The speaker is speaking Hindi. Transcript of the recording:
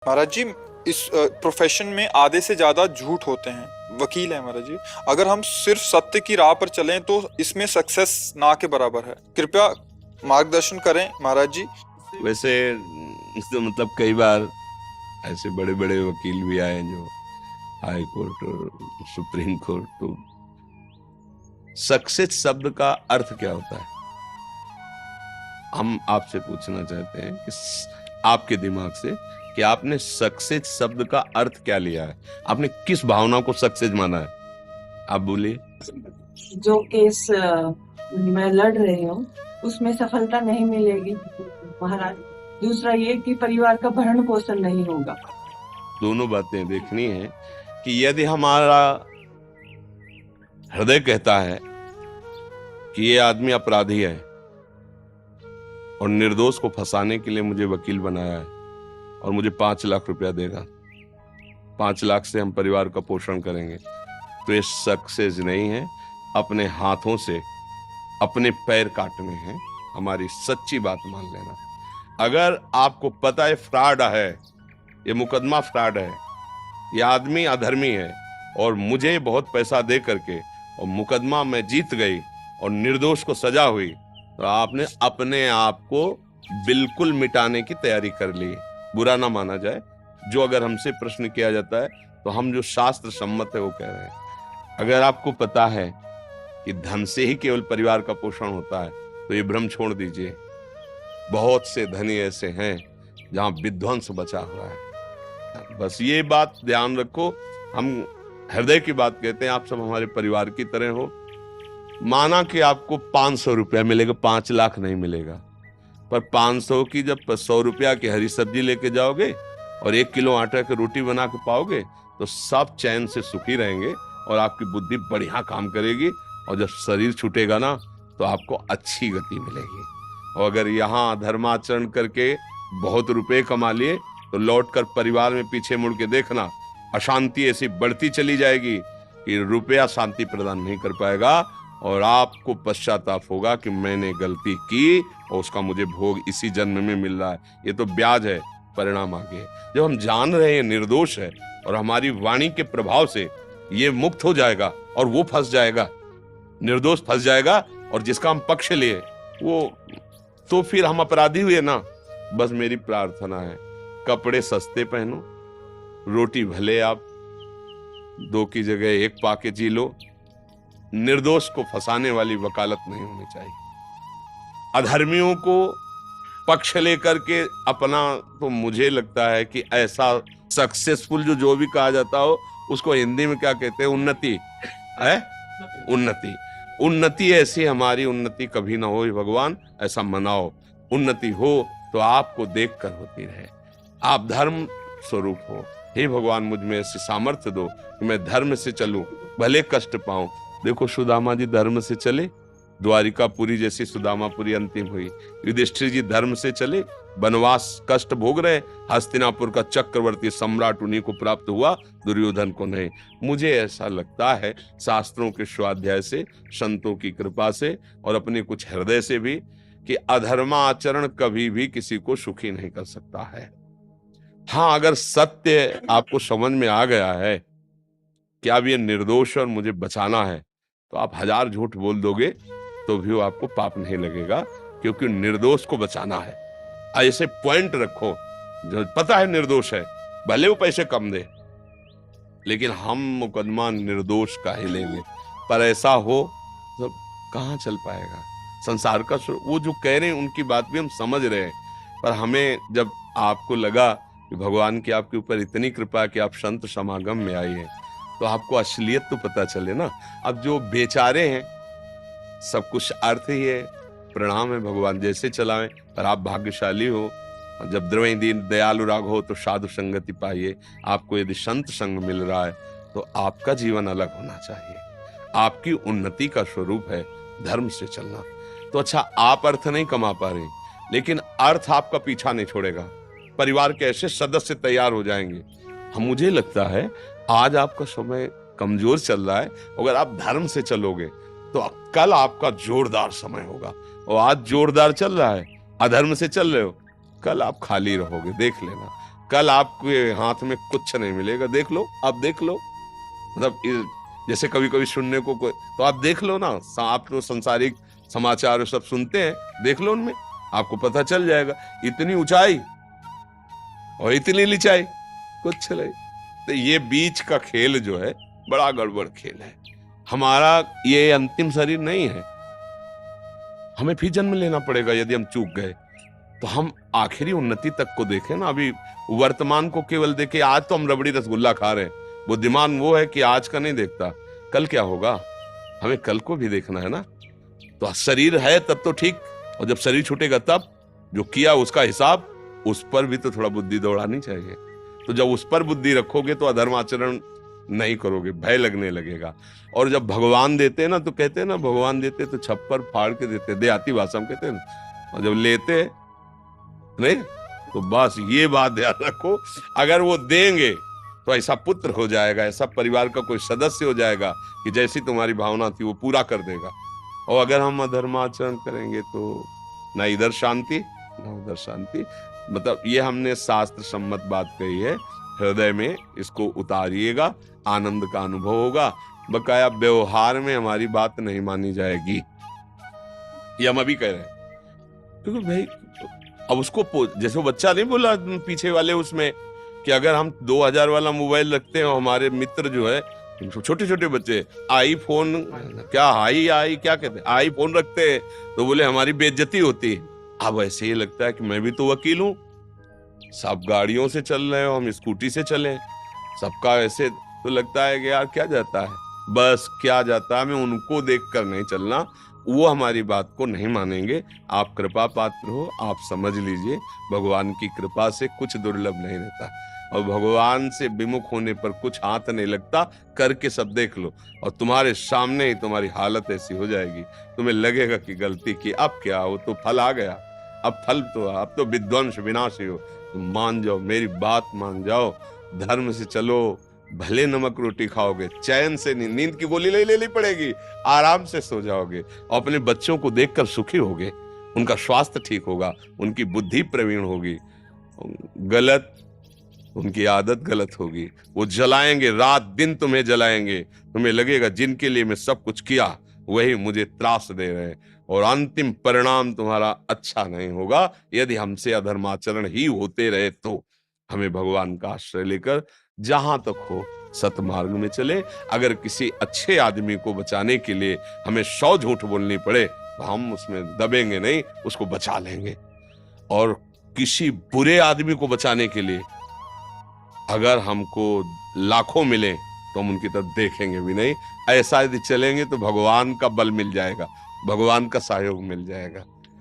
महाराज जी, इस प्रोफेशन में आधे से ज्यादा झूठ होते हैं। वकील है महाराज जी। अगर हम सिर्फ सत्य की राह पर चलें तो इसमें सक्सेस ना के बराबर है। कृपया मार्गदर्शन करें महाराज जी। वैसे तो मतलब कई बार ऐसे बड़े बड़े वकील भी आए जो हाई कोर्ट और सुप्रीम कोर्ट, तो सक्सेस शब्द का अर्थ क्या होता है हम आपसे पूछना चाहते हैं कि आपके दिमाग से कि आपने सक्सेस शब्द का अर्थ क्या लिया है, आपने किस भावना को सक्सेस माना है, आप बोलिए। जो केस मैं लड़ रही हूँ उसमें सफलता नहीं मिलेगी महाराज। दूसरा ये कि परिवार का भरण पोषण नहीं होगा। दोनों बातें देखनी है कि यदि हमारा हृदय कहता है कि ये आदमी अपराधी है और निर्दोष को फंसाने के लिए मुझे वकील बनाया है और मुझे 5 लाख रुपया देगा, 5 लाख से हम परिवार का पोषण करेंगे, तो ये सक्सेस नहीं है। अपने हाथों से अपने पैर काटने हैं। हमारी सच्ची बात मान लेना। अगर आपको पता है फ्रॉड है, ये मुकदमा फ्रॉड है, ये आदमी अधर्मी है और मुझे बहुत पैसा दे करके और मुकदमा मैं जीत गई और निर्दोष को सजा हुई, तो आपने अपने आप को बिल्कुल मिटाने की तैयारी कर ली। बुरा ना माना जाए, जो अगर हमसे प्रश्न किया जाता है तो हम जो शास्त्र सम्मत है वो कह रहे हैं। अगर आपको पता है कि धन से ही केवल परिवार का पोषण होता है तो ये भ्रम छोड़ दीजिए। बहुत से धनी ऐसे हैं जहां विध्वंस बचा हुआ है। बस ये बात ध्यान रखो। हम हृदय की बात कहते हैं, आप सब हमारे परिवार की तरह हो। माना कि आपको 500 रुपया मिलेगा, 5 लाख नहीं मिलेगा, पर 500 की जब 100 रुपया की हरी सब्जी लेके जाओगे और 1 किलो आटा की रोटी बना के पाओगे तो सब चैन से सुखी रहेंगे और आपकी बुद्धि बढ़िया काम करेगी। और जब शरीर छूटेगा ना तो आपको अच्छी गति मिलेगी। और अगर यहाँ धर्माचरण करके बहुत रुपए कमा लिए तो लौटकर परिवार में पीछे मुड़ के देखना, अशांति ऐसी बढ़ती चली जाएगी कि रुपया शांति प्रदान नहीं कर पाएगा और आपको पश्चाताप होगा कि मैंने गलती की और उसका मुझे भोग इसी जन्म में मिल रहा है। ये तो ब्याज है, परिणाम आगे। जब हम जान रहे हैं निर्दोष है और हमारी वाणी के प्रभाव से ये मुक्त हो जाएगा और वो फंस जाएगा, निर्दोष फंस जाएगा और जिसका हम पक्ष लिए वो, तो फिर हम अपराधी हुए ना। बस मेरी प्रार्थना है, कपड़े सस्ते पहनो, रोटी भले आप 2 की जगह 1 पाके जी लो। निर्दोष को फंसाने वाली वकालत नहीं होनी चाहिए। अधर्मियों को पक्ष लेकर के अपना, तो मुझे लगता है कि ऐसा सक्सेसफुल जो भी कहा जाता हो उसको हिंदी में क्या कहते हैं, उन्नति है। उन्नति ऐसी हमारी उन्नति कभी ना हो भगवान, ऐसा मनाओ। उन्नति हो तो आपको देखकर होती रहे। आप धर्म स्वरूप हो। हे भगवान, मुझ में ऐसी सामर्थ्य दो कि मैं धर्म से चलूं, भले कष्ट पाऊं। देखो सुदामा जी धर्म से चले, द्वारिकापुरी जैसी सुदामापुरी अंतिम हुई। युधिष्ठिर जी धर्म से चले, वनवास कष्ट भोग रहे, हस्तिनापुर का चक्रवर्ती सम्राट उन्हीं को प्राप्त हुआ, दुर्योधन को नहीं। मुझे ऐसा लगता है शास्त्रों के स्वाध्याय से, संतों की कृपा से और अपने कुछ हृदय से भी, कि अधर्माचरण कभी भी किसी को सुखी नहीं कर सकता है। हाँ, अगर सत्य आपको समझ में आ गया है कि अब ये निर्दोष और मुझे बचाना है, तो आप 1000 झूठ बोल दोगे तो भी वो आपको पाप नहीं लगेगा, क्योंकि निर्दोष को बचाना है। ऐसे पॉइंट रखो, जो पता है निर्दोष है, भले वो पैसे कम दे, लेकिन हम मुकदमा निर्दोष का ही लेंगे। पर ऐसा हो तो कहाँ चल पाएगा संसार का। वो जो कह रहे हैं उनकी बात भी हम समझ रहे हैं, पर हमें जब आपको लगा कि भगवान की आपके ऊपर इतनी कृपा कि आप संत समागम में आई हैं, तो आपको असलियत तो पता चले ना। अब जो बेचारे हैं, सब कुछ अर्थ ही है, प्रणाम है, भगवान जैसे चलावें, पर आप भाग्यशाली हो। जब द्रवई दीन दयालु राग हो तो साधु संगति पाइए। आपको यदि संत संग मिल रहा है तो आपका जीवन अलग होना चाहिए। आपकी उन्नति का स्वरूप है धर्म से चलना। तो अच्छा, आप अर्थ नहीं कमा पा रहे, लेकिन अर्थ आपका पीछा नहीं छोड़ेगा। परिवार के ऐसे सदस्य तैयार हो जाएंगे। मुझे लगता है आज आपका समय कमजोर चल रहा है, अगर आप धर्म से चलोगे तो कल आपका जोरदार समय होगा। और आज जोरदार चल रहा है, अधर्म से चल रहे हो, कल आप खाली रहोगे, देख लेना। कल आपके हाथ में कुछ नहीं मिलेगा। देख लो, आप देख लो, मतलब जैसे कभी कभी सुनने को कोई, तो आप देख लो ना, आप तो संसारिक समाचार सब सुनते हैं, देख लो उनमें, आपको पता चल जाएगा। इतनी ऊंचाई और इतनी नीचाई, कुछ नहीं। तो ये बीच का खेल जो है बड़ा गड़बड़ खेल है। हमारा ये अंतिम शरीर नहीं है, हमें फिर जन्म लेना पड़ेगा। यदि हम चूक गए तो हम आखिरी उन्नति तक को देखें ना। अभी वर्तमान को केवल देखे, आज तो हम रबड़ी रसगुल्ला खा रहे हैं। बुद्धिमान वो है कि आज का नहीं देखता, कल क्या होगा, हमें कल को भी देखना है ना। तो शरीर है तब तो ठीक, और जब शरीर छूटेगा तब जो किया उसका हिसाब, उस पर भी तो थोड़ा बुद्धि दौड़ानी चाहिए। तो जब उस पर बुद्धि रखोगे तो अधर्म आचरण नहीं करोगे, भय लगने लगेगा। और जब भगवान देते हैं ना, तो कहते हैं ना, भगवान देते तो छप्पर फाड़ के देते, देहाती भाषा में कहते हैं ना। और जब लेते नहीं, तो बस ये बात ध्यान रखो, अगर वो देंगे तो ऐसा पुत्र हो जाएगा, ऐसा परिवार का कोई सदस्य हो जाएगा कि जैसी तुम्हारी भावना थी वो पूरा कर देगा। और अगर हम अधर्माचरण करेंगे तो ना इधर शांति ना उधर शांति। मतलब ये हमने शास्त्र सम्मत बात कही है, हृदय में इसको उतारिएगा, आनंद का अनुभव होगा। बकाया व्यवहार में हमारी बात नहीं मानी जाएगी, ये हम अभी कह रहे हैं। क्योंकि भाई अब उसको जैसे वो बच्चा नहीं बोला पीछे वाले उसमें कि अगर हम 2000 वाला मोबाइल रखते हैं, हमारे मित्र जो है छोटे छोटे बच्चे आईफोन, क्या आई क्या कहते हैं, आईफोन रखते हैं, तो बोले हमारी बेइज्जती होती है। अब ऐसे ही लगता है कि मैं भी तो वकील हूं, सब गाड़ियों से चल रहे हो, हम स्कूटी से चले, सबका ऐसे, तो लगता है कि यार क्या जाता है, बस क्या जाता है, हमें उनको देखकर नहीं चलना, वो हमारी बात को नहीं मानेंगे। आप कृपा पात्र हो, आप समझ लीजिए, भगवान की कृपा से कुछ दुर्लभ नहीं रहता, और भगवान से विमुख होने पर कुछ हाथ नहीं लगता। करके सब देख लो, और तुम्हारे सामने ही तुम्हारी हालत ऐसी हो जाएगी, तुम्हें लगेगा कि गलती की, अब क्या हो, तो फल आ गया, अब फल तो, अब तो विध्वंस विनाशी हो। तुम मान जाओ, मेरी बात मान जाओ, धर्म से चलो, भले नमक रोटी खाओगे, चैन से नींद की गोली ले लेनी पड़ेगी, आराम से सो जाओगे, और अपने बच्चों को देखकर सुखी होगे, उनका स्वास्थ्य ठीक होगा, उनकी बुद्धि प्रवीण होगी। गलत उनकी आदत गलत होगी, वो जलाएंगे, रात दिन तुम्हें जलाएंगे, तुम्हें लगेगा जिनके लिए मैं सब कुछ किया वही मुझे त्रास दे रहे हैं, और अंतिम परिणाम तुम्हारा अच्छा नहीं होगा यदि हमसे अधर्माचरण ही होते रहे। तो हमें भगवान का आश्रय लेकर जहां तक हो सतमार्ग में चले। अगर किसी अच्छे आदमी को बचाने के लिए हमें 100 झूठ बोलनी पड़े तो हम उसमें दबेंगे नहीं, उसको बचा लेंगे। और किसी बुरे आदमी को बचाने के लिए अगर हमको लाखों मिले तो हम उनकी तरफ देखेंगे भी नहीं। ऐसा यदि चलेंगे तो भगवान का बल मिल जाएगा, भगवान का सहयोग मिल जाएगा।